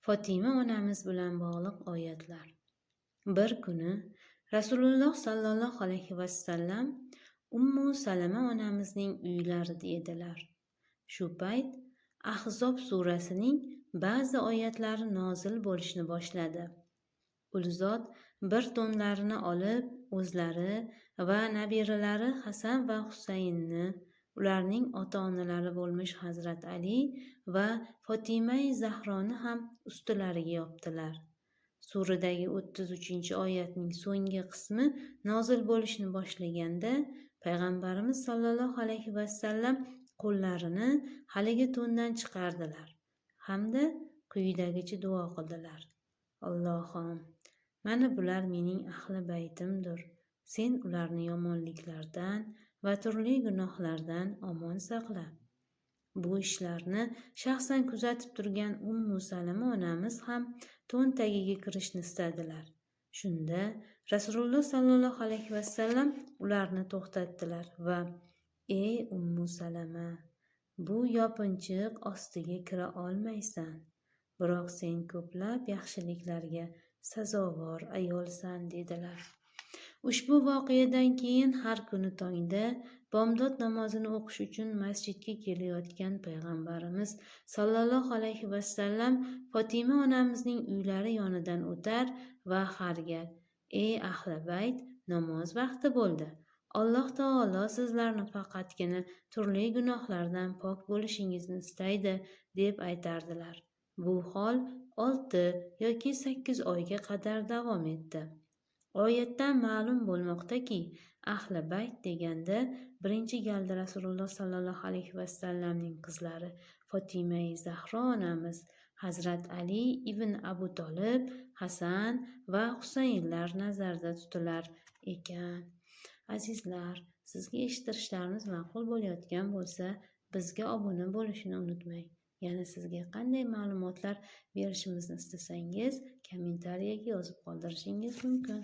Fotima onamiz bilan bog'liq oyatlar. Bir kuni Rasululloh sallallohu alayhi vasallam Ummu Salama onamizning uylarida edilar. Shu payt Ahzob surasining ba'zi oyatlari nozil bo'lishni boshladi. Ul zot bir to'nlarini olib, o'zlari va nabiralari Hasan va Husaynni, ularning ota-onalari bo'lmish Hazrat Ali va Fotimai Zahroni ham ustilariga yopdilar. Suradagi 33-oyatning so'nggi qismi nozil bo'lishni boshlaganda payg'ambarimiz sollallohu alayhi vasallam qo'llarini haligi to'ndan chiqardilar hamda quyidagicha duo qildilar: Allohim, mana bular mening ahli baytimdir. Sen ularni yomonliklardan va turli gunohlardan omon saqla. Bu ishlarni shaxsan kuzatib turgan Ummu Salama onamiz ham to'n tagiga kirishni istadilar. Shunda Rasululloh sallallohu alayhi vasallam ularni to'xtatdilar va: Ey Ummu Salama, bu yopinchiq ostiga kira olmaysan. Biroq sen ko'plab yaxshiliklarga sazovor ayolsan, dedilar. Ushbu voqeadan keyin har kuni tongda bomdod namozini o'qish uchun masjidga kelayotgan payg'ambarimiz sollallohu alayhi vasallam Fotima onamizning uylari yonidan o'tar va har gal: Ey ahli bayt, namoz vaqti bo'ldi. Alloh taolo sizlarni faqatgina turli gunohlardan pok bo'lishingizni istaydi, deb aytardilar. Bu hol 6 yoki 8 oyga qadar davom etdi. Oyatdan ma'lum bo'lmoqdaki, ahli bayt deganda birinchi galda Rasululloh sallallohu alayhi vasallamning qizlari Fotimai Zahro onamiz, Hazrat Ali ibn Abu Tolib, Hasan va Husaynlar nazarda tutilar ekan. Azizlar, sizga eshittirishlarimiz ma'qul bo'layotgan bo'lsa, bizga obuna bo'lishni unutmang. Yana sizga qanday ma'lumotlar berishimizni istasangiz, kommentariyaga yozib qoldirishingiz mumkin.